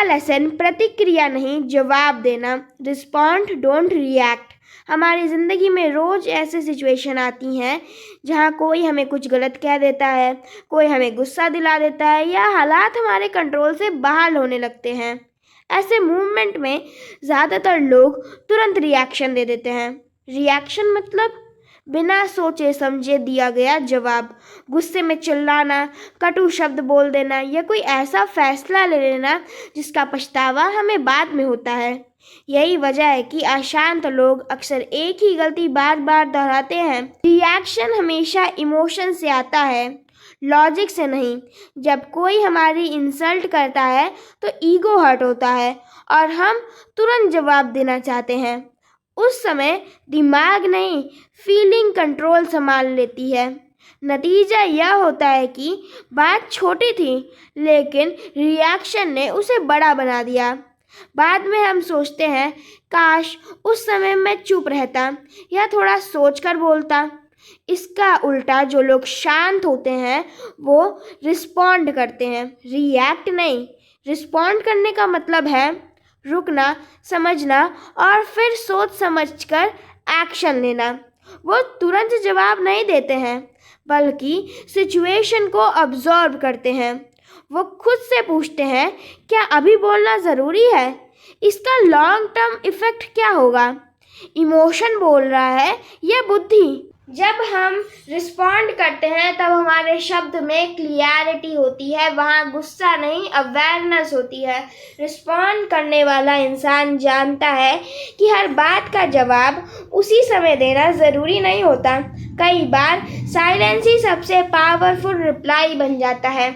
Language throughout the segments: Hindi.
तीसरा लेसन प्रतिक्रिया नहीं जवाब देना, रिस्पॉन्ड डोंट रिएक्ट। हमारी ज़िंदगी में रोज़ ऐसे सिचुएशन आती हैं जहाँ कोई हमें कुछ गलत कह देता है, कोई हमें गुस्सा दिला देता है या हालात हमारे कंट्रोल से बाहर होने लगते हैं। ऐसे मूवमेंट में ज़्यादातर लोग तुरंत रिएक्शन दे देते हैं। रिएक्शन मतलब बिना सोचे समझे दिया गया जवाब, गुस्से में चिल्लाना, कटु शब्द बोल देना या कोई ऐसा फैसला ले लेना जिसका पछतावा हमें बाद में होता है। यही वजह है कि अशांत लोग अक्सर एक ही गलती बार बार दोहराते हैं। रिएक्शन हमेशा इमोशन से आता है, लॉजिक से नहीं। जब कोई हमारी इंसल्ट करता है तो ईगो हर्ट होता है और हम तुरंत जवाब देना चाहते हैं। उस समय दिमाग नहीं, फीलिंग कंट्रोल संभाल लेती है। नतीजा यह होता है कि बात छोटी थी लेकिन रिएक्शन ने उसे बड़ा बना दिया। बाद में हम सोचते हैं काश उस समय मैं चुप रहता या थोड़ा सोचकर बोलता। इसका उल्टा जो लोग शांत होते हैं वो रिस्पॉन्ड करते हैं, रिएक्ट नहीं। रिस्पॉन्ड करने का मतलब है रुकना, समझना और फिर सोच समझकर एक्शन लेना। वो तुरंत जवाब नहीं देते हैं बल्कि सिचुएशन को ऑब्जर्व करते हैं। वो खुद से पूछते हैं क्या अभी बोलना ज़रूरी है, इसका लॉन्ग टर्म इफ़ेक्ट क्या होगा, इमोशन बोल रहा है या बुद्धि। जब हम रिस्पॉन्ड करते हैं तब हमारे शब्द में क्लियरिटी होती है, वहाँ गुस्सा नहीं अवेयरनेस होती है। रिस्पॉन्ड करने वाला इंसान जानता है कि हर बात का जवाब उसी समय देना ज़रूरी नहीं होता। कई बार साइलेंस ही सबसे पावरफुल रिप्लाई बन जाता है।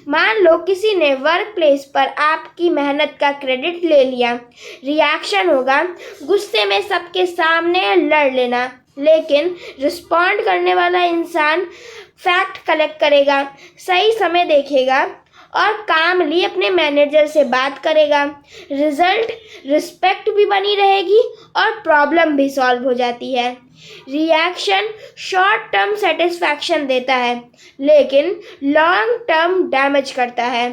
मान लो किसी ने वर्क प्लेस पर आपकी मेहनत का क्रेडिट ले लिया, रिएक्शन होगा गुस्से में सबके सामने लड़ लेना। लेकिन रिस्पॉन्ड करने वाला इंसान फैक्ट कलेक्ट करेगा, सही समय देखेगा और कामली अपने मैनेजर से बात करेगा। रिजल्ट रिस्पेक्ट भी बनी रहेगी और प्रॉब्लम भी सॉल्व हो जाती है। रिएक्शन शॉर्ट टर्म सेटिस्फैक्शन देता है लेकिन लॉन्ग टर्म डैमेज करता है।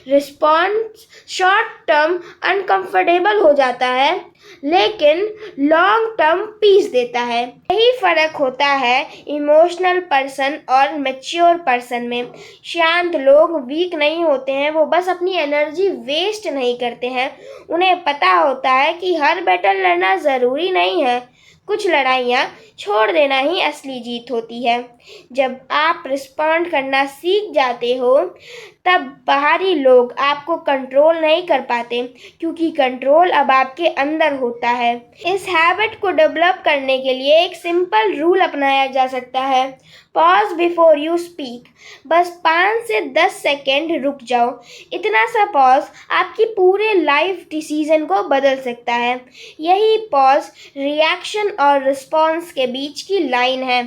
रिस्पॉन्स शॉर्ट टर्म अनकंफर्टेबल हो जाता है लेकिन लॉन्ग टर्म पीस देता है। यही फ़र्क होता है इमोशनल पर्सन और मैच्योर पर्सन में। शांत लोग वीक नहीं होते हैं, वो बस अपनी एनर्जी वेस्ट नहीं करते हैं। उन्हें पता होता है कि हर बैटल लड़ना ज़रूरी नहीं है, कुछ लड़ाइयाँ छोड़ देना ही असली जीत होती है। जब आप रिस्पॉन्ड करना सीख जाते हो तब बाहरी लोग आपको कंट्रोल नहीं कर पाते क्योंकि कंट्रोल अब आपके अंदर होता है। इस हैबिट को डेवलप करने के लिए एक सिंपल रूल अपनाया जा सकता है, पॉज बिफोर यू स्पीक। बस 5 से 10 सेकेंड रुक जाओ। इतना सा पॉज आपकी पूरे लाइफ डिसीजन को बदल सकता है। यही पॉज रिएक्शन और रिस्पॉन्स के बीच की लाइन है।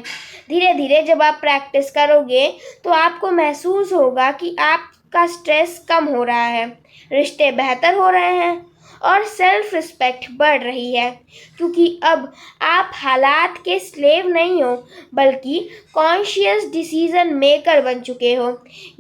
धीरे धीरे जब आप प्रैक्टिस करोगे तो आपको महसूस होगा कि आपका स्ट्रेस कम हो रहा है, रिश्ते बेहतर हो रहे हैं और सेल्फ रिस्पेक्ट बढ़ रही है क्योंकि अब आप हालात के स्लेव नहीं हो बल्कि कॉन्शियस डिसीजन मेकर बन चुके हो।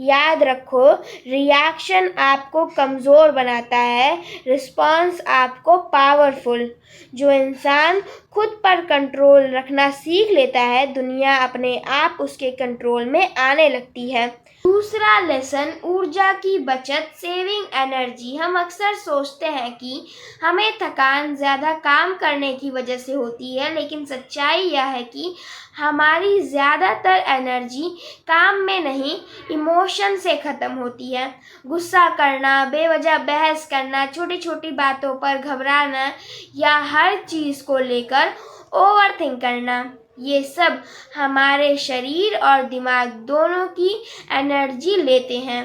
याद रखो, रिएक्शन आपको कमज़ोर बनाता है, रिस्पॉन्स आपको पावरफुल। जो इंसान खुद पर कंट्रोल रखना सीख लेता है, दुनिया अपने आप उसके कंट्रोल में आने लगती है। दूसरा लेसन ऊर्जा की बचत, सेविंग एनर्जी। हम अक्सर सोचते हैं कि हमें थकान ज़्यादा काम करने की वजह से होती है, लेकिन सच्चाई यह है कि हमारी ज़्यादातर एनर्जी काम में नहीं, इमोशन से ख़त्म होती है। गुस्सा करना, बेवजह बहस करना, छोटी छोटी बातों पर घबराना या हर चीज़ को लेकर ओवरथिंक करना, ये सब हमारे शरीर और दिमाग दोनों की एनर्जी लेते हैं।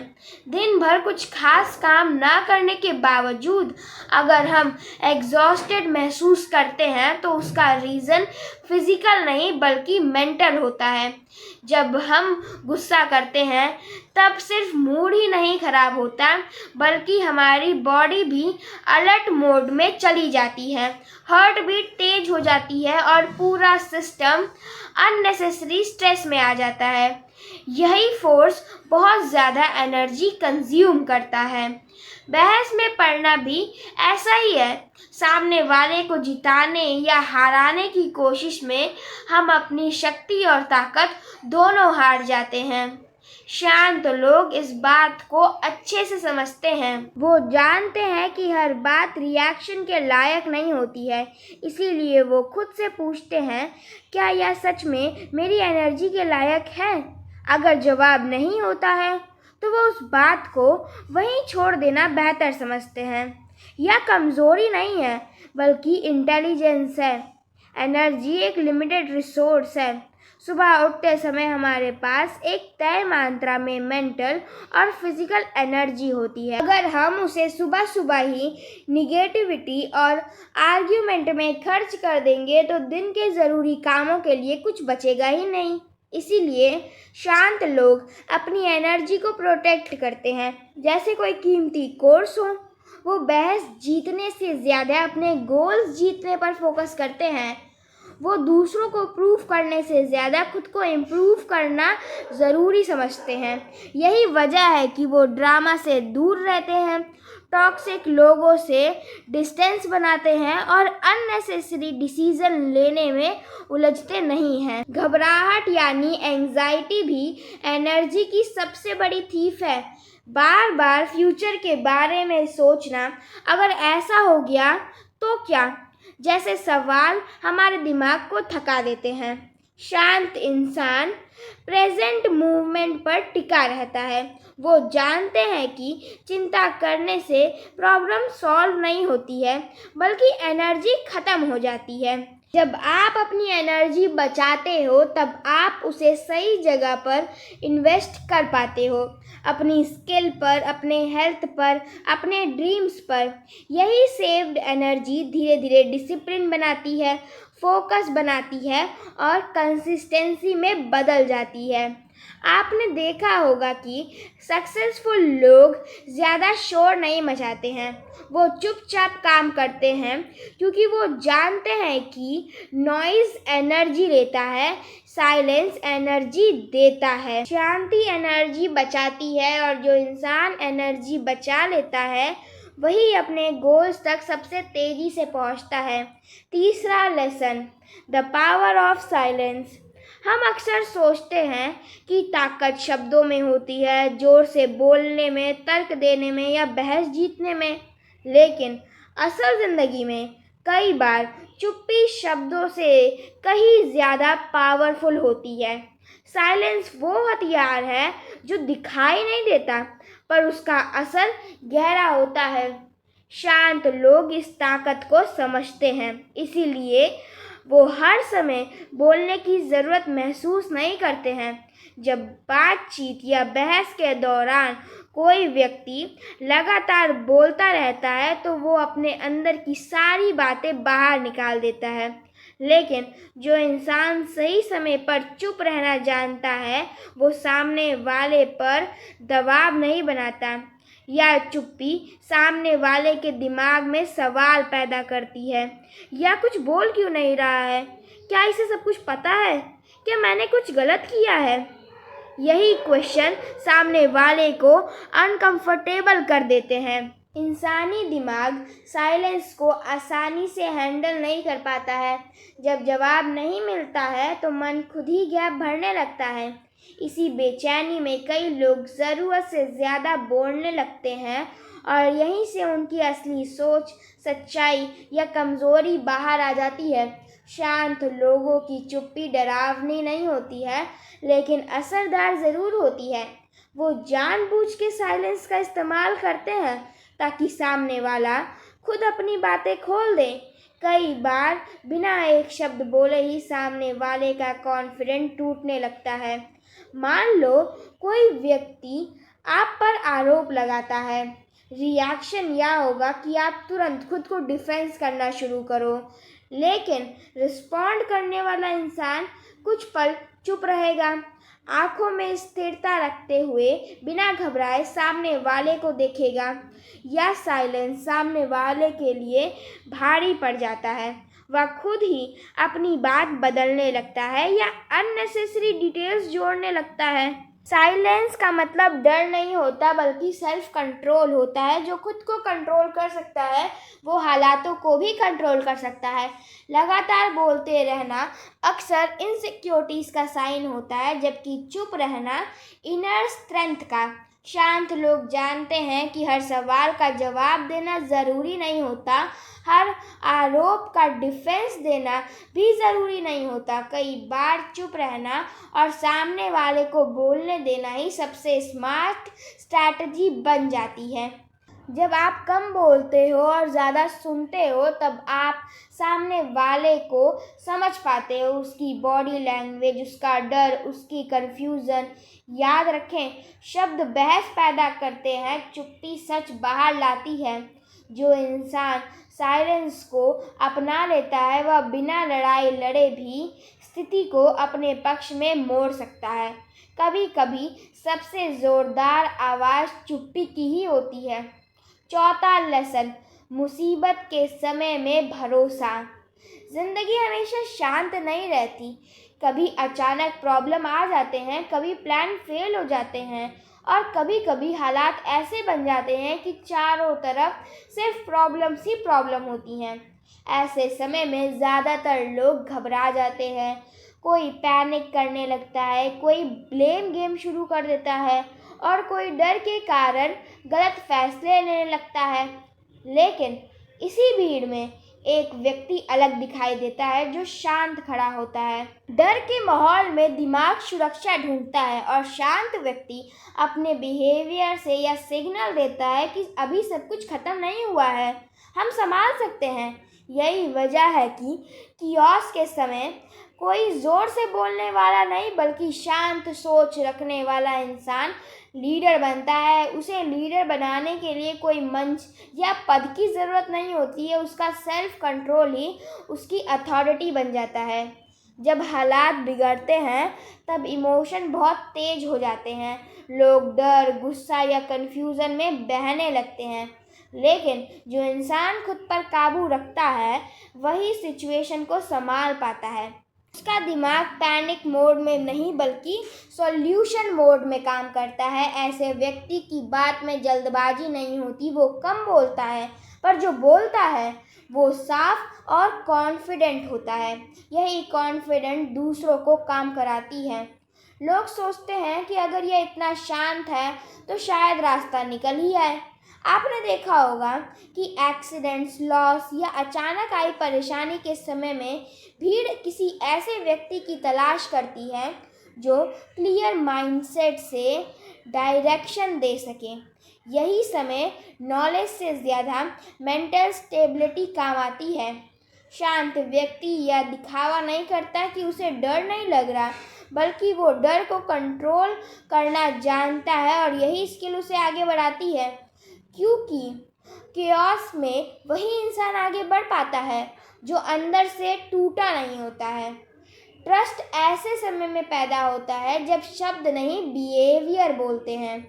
दिन भर कुछ खास काम ना करने के बावजूद अगर हम एग्जॉस्टेड महसूस करते हैं तो उसका रीज़न फिज़िकल नहीं बल्कि मेंटल होता है। जब हम गुस्सा करते हैं तब सिर्फ मूड ही नहीं ख़राब होता बल्कि हमारी बॉडी भी अलर्ट मोड में चली जाती है, हार्ट बीट तेज हो जाती है और पूरा सिस्टम अननेसेसरी स्ट्रेस में आ जाता है। यही फोर्स बहुत ज़्यादा एनर्जी कंज्यूम करता है। बहस में पड़ना भी ऐसा ही है। सामने वाले को जिताने या हराने की कोशिश में हम अपनी शक्ति और ताकत दोनों हार जाते हैं। शांत लोग इस बात को अच्छे से समझते हैं। वो जानते हैं कि हर बात रिएक्शन के लायक नहीं होती है, इसीलिए वो खुद से पूछते हैं, क्या यह सच में मेरी एनर्जी के लायक है? अगर जवाब नहीं होता है तो वो उस बात को वहीं छोड़ देना बेहतर समझते हैं। यह कमज़ोरी नहीं है, बल्कि इंटेलिजेंस है। एनर्जी एक लिमिटेड रिसोर्स है। सुबह उठते समय हमारे पास एक तय मात्रा में मेंटल और फिजिकल एनर्जी होती है। अगर हम उसे सुबह सुबह ही निगेटिविटी और आर्ग्यूमेंट में खर्च कर देंगे तो दिन के ज़रूरी कामों के लिए कुछ बचेगा ही नहीं। इसीलिए शांत लोग अपनी एनर्जी को प्रोटेक्ट करते हैं जैसे कोई कीमती कोर्स हो। वो बहस जीतने से ज़्यादा अपने गोल्स जीतने पर फोकस करते हैं। वो दूसरों को प्रूव करने से ज़्यादा खुद को इम्प्रूव करना ज़रूरी समझते हैं। यही वजह है कि वो ड्रामा से दूर रहते हैं, टॉक्सिक लोगों से डिस्टेंस बनाते हैं और अननेसेसरी डिसीजन लेने में उलझते नहीं हैं। घबराहट यानी एंजाइटी भी एनर्जी की सबसे बड़ी थीफ है। बार बार फ्यूचर के बारे में सोचना, अगर ऐसा हो गया तो क्या, जैसे सवाल हमारे दिमाग को थका देते हैं। शांत इंसान प्रेजेंट मूवमेंट पर टिका रहता है। वो जानते हैं कि चिंता करने से प्रॉब्लम सॉल्व नहीं होती है, बल्कि एनर्जी ख़त्म हो जाती है। जब आप अपनी एनर्जी बचाते हो तब आप उसे सही जगह पर इन्वेस्ट कर पाते हो, अपनी स्किल पर, अपने हेल्थ पर, अपने ड्रीम्स पर। यही सेव्ड एनर्जी धीरे धीरे डिसिप्लिन बनाती है, फोकस बनाती है और कंसिस्टेंसी में बदल जाती है। आपने देखा होगा कि सक्सेसफुल लोग ज़्यादा शोर नहीं मचाते हैं। वो चुपचाप काम करते हैं क्योंकि वो जानते हैं कि नॉइज़ एनर्जी लेता है, साइलेंस एनर्जी देता है। शांति एनर्जी बचाती है और जो इंसान एनर्जी बचा लेता है वही अपने गोल्स तक सबसे तेज़ी से पहुंचता है। तीसरा lesson, the power of silence. हम अक्सर सोचते हैं कि ताकत शब्दों में होती है, ज़ोर से बोलने में, तर्क देने में या बहस जीतने में, लेकिन असल ज़िंदगी में कई बार चुप्पी शब्दों से कहीं ज़्यादा पावरफुल होती है। साइलेंस वो हथियार है जो दिखाई नहीं देता, पर उसका असर गहरा होता है। शांत लोग इस ताकत को समझते हैं, इसीलिए वो हर समय बोलने की ज़रूरत महसूस नहीं करते हैं। जब बातचीत या बहस के दौरान कोई व्यक्ति लगातार बोलता रहता है तो वो अपने अंदर की सारी बातें बाहर निकाल देता है। लेकिन जो इंसान सही समय पर चुप रहना जानता है वो सामने वाले पर दबाव नहीं बनाता। या चुप्पी सामने वाले के दिमाग में सवाल पैदा करती है, या कुछ बोल क्यों नहीं रहा है, क्या इसे सब कुछ पता है, क्या मैंने कुछ गलत किया है। यही क्वेश्चन सामने वाले को अनकंफर्टेबल कर देते हैं। इंसानी दिमाग साइलेंस को आसानी से हैंडल नहीं कर पाता है। जब जवाब नहीं मिलता है तो मन खुद ही गैप भरने लगता है। इसी बेचैनी में कई लोग ज़रूरत से ज़्यादा बोलने लगते हैं और यहीं से उनकी असली सोच, सच्चाई या कमज़ोरी बाहर आ जाती है। शांत लोगों की चुप्पी डरावनी नहीं होती है, लेकिन असरदार ज़रूर होती है। वो जानबूझ के साइलेंस का इस्तेमाल करते हैं ताकि सामने वाला खुद अपनी बातें खोल दे। कई बार बिना एक शब्द बोले ही सामने वाले का कॉन्फिडेंस टूटने लगता है। मान लो कोई व्यक्ति आप पर आरोप लगाता है, रिएक्शन यह होगा कि आप तुरंत खुद को डिफेंस करना शुरू करो, लेकिन रिस्पॉन्ड करने वाला इंसान कुछ पल चुप रहेगा, आंखों में स्थिरता रखते हुए बिना घबराए सामने वाले को देखेगा। या साइलेंस सामने वाले के लिए भारी पड़ जाता है वह खुद ही अपनी बात बदलने लगता है या अननेसेसरी डिटेल्स जोड़ने लगता है। साइलेंस का मतलब डर नहीं होता बल्कि सेल्फ कंट्रोल होता है। जो खुद को कंट्रोल कर सकता है वो हालातों को भी कंट्रोल कर सकता है। लगातार बोलते रहना अक्सर इनसिक्योरिटीज़ का साइन होता है, जबकि चुप रहना इनर स्ट्रेंथ का। शांत लोग जानते हैं कि हर सवाल का जवाब देना ज़रूरी नहीं होता, हर आरोप का डिफेंस देना भी ज़रूरी नहीं होता। कई बार चुप रहना और सामने वाले को बोलने देना ही सबसे स्मार्ट स्ट्रैटेजी बन जाती है। जब आप कम बोलते हो और ज़्यादा सुनते हो तब आप सामने वाले को समझ पाते हो, उसकी बॉडी लैंग्वेज, उसका डर, उसकी कन्फ्यूज़न। याद रखें, शब्द बहस पैदा करते हैं, चुप्पी सच बाहर लाती है। जो इंसान साइलेंस को अपना लेता है वह बिना लड़ाई लड़े भी स्थिति को अपने पक्ष में मोड़ सकता है। कभी कभी सबसे ज़ोरदार आवाज़ चुप्पी की ही होती है। चौथा लेसन, मुसीबत के समय में भरोसा। ज़िंदगी हमेशा शांत नहीं रहती। कभी अचानक प्रॉब्लम आ जाते हैं, कभी प्लान फेल हो जाते हैं और कभी कभी हालात ऐसे बन जाते हैं कि चारों तरफ सिर्फ प्रॉब्लम्स ही प्रॉब्लम होती हैं। ऐसे समय में ज़्यादातर लोग घबरा जाते हैं, कोई पैनिक करने लगता है, कोई ब्लेम गेम शुरू कर देता है और कोई डर के कारण गलत फैसले लेने लगता है। लेकिन इसी भीड़ में एक व्यक्ति अलग दिखाई देता है जो शांत खड़ा होता है। डर के माहौल में दिमाग सुरक्षा ढूंढता है और शांत व्यक्ति अपने बिहेवियर से यह सिग्नल देता है कि अभी सब कुछ खत्म नहीं हुआ है, हम संभाल सकते हैं। यही वजह है कि कियोस्क के समय कोई ज़ोर से बोलने वाला नहीं बल्कि शांत सोच रखने वाला इंसान लीडर बनता है। उसे लीडर बनाने के लिए कोई मंच या पद की ज़रूरत नहीं होती है, उसका सेल्फ कंट्रोल ही उसकी अथॉरिटी बन जाता है। जब हालात बिगड़ते हैं तब इमोशन बहुत तेज हो जाते हैं, लोग डर, गुस्सा या कन्फ्यूज़न में बहने लगते हैं। लेकिन जो इंसान खुद पर काबू रखता है वही सिचुएशन को संभाल पाता है। उसका दिमाग पैनिक मोड में नहीं बल्कि सॉल्यूशन मोड में काम करता है। ऐसे व्यक्ति की बात में जल्दबाजी नहीं होती, वो कम बोलता है पर जो बोलता है वो साफ और कॉन्फिडेंट होता है। यही कॉन्फिडेंट दूसरों को काम कराती है। लोग सोचते हैं कि अगर यह इतना शांत है तो शायद रास्ता निकल ही आए। आपने देखा होगा कि एक्सीडेंट्स, लॉस या अचानक आई परेशानी के समय में भीड़ किसी ऐसे व्यक्ति की तलाश करती है जो क्लियर माइंडसेट से डायरेक्शन दे सके। यही समय नॉलेज से ज़्यादा मेंटल स्टेबिलिटी काम आती है। शांत व्यक्ति यह दिखावा नहीं करता कि उसे डर नहीं लग रहा, बल्कि वो डर को कंट्रोल करना जानता है और यही स्किल उसे आगे बढ़ाती है। क्योंकि केओस में वही इंसान आगे बढ़ पाता है जो अंदर से टूटा नहीं होता है। ट्रस्ट ऐसे समय में पैदा होता है जब शब्द नहीं बिहेवियर बोलते हैं।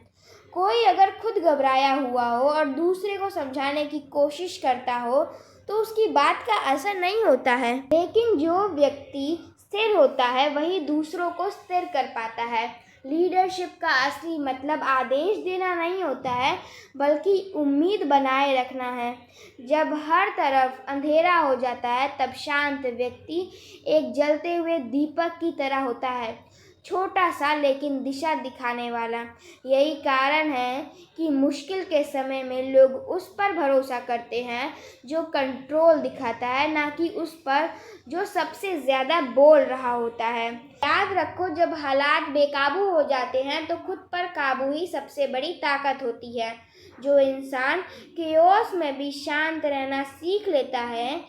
कोई अगर खुद घबराया हुआ हो और दूसरे को समझाने की कोशिश करता हो तो उसकी बात का असर नहीं होता है, लेकिन जो व्यक्ति स्थिर होता है वही दूसरों को स्थिर कर पाता है। लीडरशिप का असली मतलब आदेश देना नहीं होता है बल्कि उम्मीद बनाए रखना है। जब हर तरफ अंधेरा हो जाता है तब शांत व्यक्ति एक जलते हुए दीपक की तरह होता है, छोटा सा लेकिन दिशा दिखाने वाला। यही कारण है कि मुश्किल के समय में लोग उस पर भरोसा करते हैं जो कंट्रोल दिखाता है, ना कि उस पर जो सबसे ज़्यादा बोल रहा होता है। याद रखो, जब हालात बेकाबू हो जाते हैं तो खुद पर काबू ही सबसे बड़ी ताकत होती है। जो इंसान केओस में भी शांत रहना सीख लेता है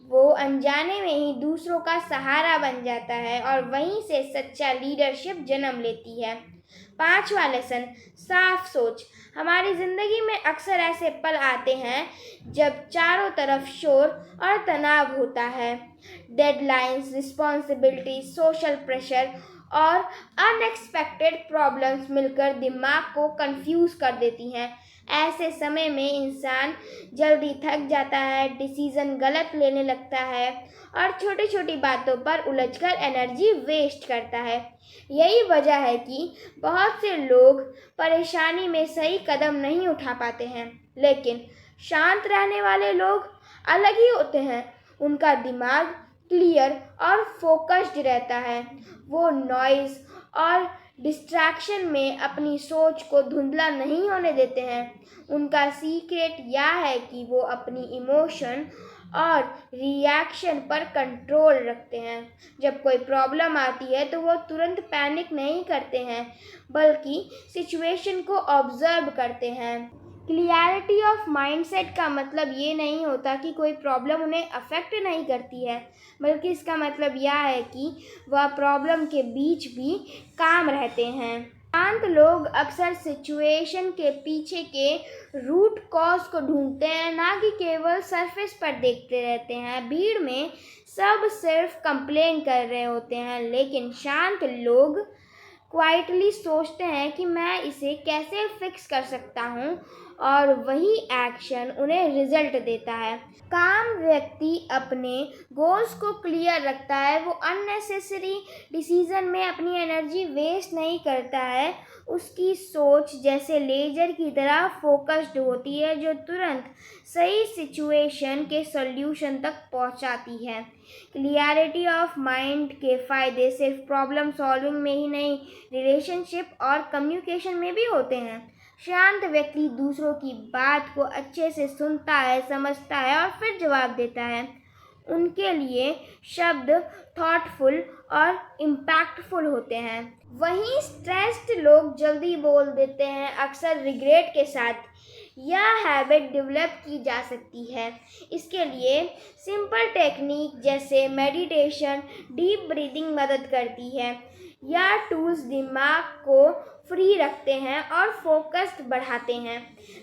वो अनजाने में ही दूसरों का सहारा बन जाता है और वहीं से सच्चा लीडरशिप जन्म लेती है। 5वां लेसन, साफ सोच। हमारी ज़िंदगी में अक्सर ऐसे पल आते हैं जब चारों तरफ शोर और तनाव होता है। डेडलाइंस, रिस्पॉन्सिबिलिटी, सोशल प्रेशर और अनएक्सपेक्टेड प्रॉब्लम्स मिलकर दिमाग को कंफ्यूज कर देती हैं। ऐसे समय में इंसान जल्दी थक जाता है, डिसीज़न गलत लेने लगता है और छोटी छोटी बातों पर उलझकर एनर्जी वेस्ट करता है। यही वजह है कि बहुत से लोग परेशानी में सही कदम नहीं उठा पाते हैं। लेकिन शांत रहने वाले लोग अलग ही होते हैं। उनका दिमाग क्लियर और फोकस्ड रहता है। वो नॉइज़ और डिस्ट्रैक्शन में अपनी सोच को धुंधला नहीं होने देते हैं। उनका सीक्रेट यह है कि वो अपनी इमोशन और रिएक्शन पर कंट्रोल रखते हैं। जब कोई प्रॉब्लम आती है तो वो तुरंत पैनिक नहीं करते हैं, बल्कि सिचुएशन को ऑब्जर्व करते हैं। क्लियरिटी ऑफ माइंडसेट का मतलब ये नहीं होता कि कोई प्रॉब्लम उन्हें अफेक्ट नहीं करती है, बल्कि इसका मतलब यह है कि वह प्रॉब्लम के बीच भी काम रहते हैं। शांत लोग अक्सर सिचुएशन के पीछे के रूट कॉज को ढूंढते हैं, ना कि केवल सरफेस पर देखते रहते हैं। भीड़ में सब सिर्फ कंप्लेन कर रहे होते हैं, लेकिन शांत लोग क्वाइटली सोचते हैं कि मैं इसे कैसे फिक्स कर सकता हूँ, और वही एक्शन उन्हें रिजल्ट देता है। काम व्यक्ति अपने गोल्स को क्लियर रखता है। वो अननेसेसरी डिसीजन में अपनी एनर्जी वेस्ट नहीं करता है। उसकी सोच जैसे लेजर की तरह फोकस्ड होती है, जो तुरंत सही सिचुएशन के सॉल्यूशन तक पहुंचाती है। क्लियरिटी ऑफ माइंड के फ़ायदे सिर्फ प्रॉब्लम सॉल्विंग में ही नहीं, रिलेशनशिप और कम्युनिकेशन में भी होते हैं। शांत व्यक्ति दूसरों की बात को अच्छे से सुनता है, समझता है और फिर जवाब देता है। उनके लिए शब्द थॉटफुल और इम्पैक्टफुल होते हैं। वहीं स्ट्रेस्ड लोग जल्दी बोल देते हैं, अक्सर रिग्रेट के साथ। यह हैबिट डेवलप की जा सकती है। इसके लिए सिंपल टेक्निक जैसे मेडिटेशन, डीप ब्रीदिंग मदद करती है। यह टूल्स दिमाग को फ्री रखते हैं और फोकस बढ़ाते हैं।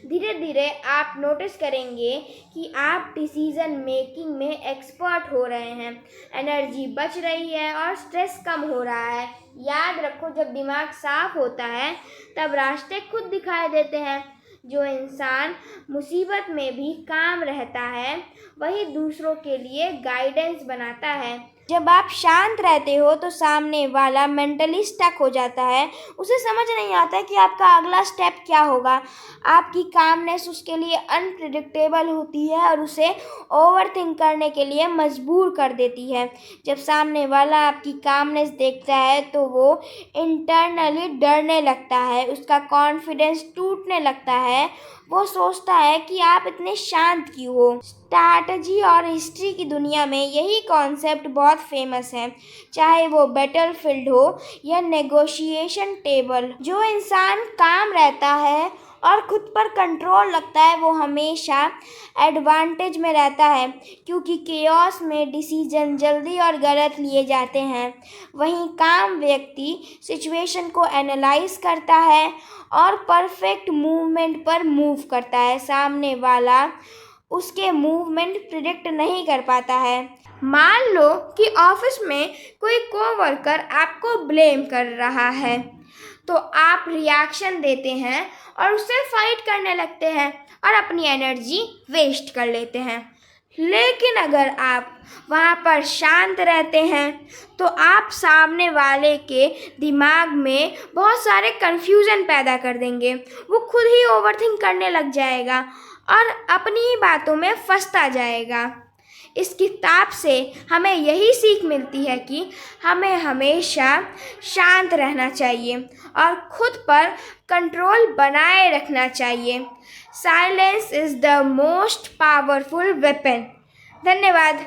धीरे धीरे आप नोटिस करेंगे कि आप डिसीज़न मेकिंग में एक्सपर्ट हो रहे हैं, एनर्जी बच रही है और स्ट्रेस कम हो रहा है। याद रखो, जब दिमाग साफ होता है तब रास्ते खुद दिखाई देते हैं। जो इंसान मुसीबत में भी काम रहता है, वही दूसरों के लिए गाइडेंस बनाता है। जब आप शांत रहते हो तो सामने वाला मेंटली स्टक हो जाता है। उसे समझ नहीं आता कि आपका अगला स्टेप क्या होगा। आपकी कामनेस उसके लिए अनप्रिडिक्टेबल होती है और उसे ओवरथिंक करने के लिए मजबूर कर देती है। जब सामने वाला आपकी कामनेस देखता है तो वो इंटरनली डरने लगता है, उसका कॉन्फिडेंस टूटने लगता है। वो सोचता है कि आप इतने शांत क्यों हो। स्ट्रैटेजी और हिस्ट्री की दुनिया में यही कॉन्सेप्ट बहुत फेमस है, चाहे वो बैटलफील्ड हो या नेगोशिएशन टेबल। जो इंसान काम रहता है और खुद पर कंट्रोल रखता है, वो हमेशा एडवांटेज में रहता है, क्योंकि केओस में डिसीजन जल्दी और गलत लिए जाते हैं। वहीं काम व्यक्ति सिचुएशन को एनालाइज करता है और परफेक्ट मूवमेंट पर मूव करता है। सामने वाला उसके मूवमेंट प्रिडिक्ट नहीं कर पाता है। मान लो कि ऑफिस में कोई कोवर्कर आपको ब्लेम कर रहा है, तो आप रिएक्शन देते हैं और उससे फाइट करने लगते हैं और अपनी एनर्जी वेस्ट कर लेते हैं। लेकिन अगर आप वहाँ पर शांत रहते हैं तो आप सामने वाले के दिमाग में बहुत सारे कन्फ्यूज़न पैदा कर देंगे। वो खुद ही ओवरथिंक करने लग जाएगा और अपनी ही बातों में फंसता जाएगा। इस किताब से हमें यही सीख मिलती है कि हमें हमेशा शांत रहना चाहिए और खुद पर कंट्रोल बनाए रखना चाहिए। Silence is the most powerful weapon. धन्यवाद।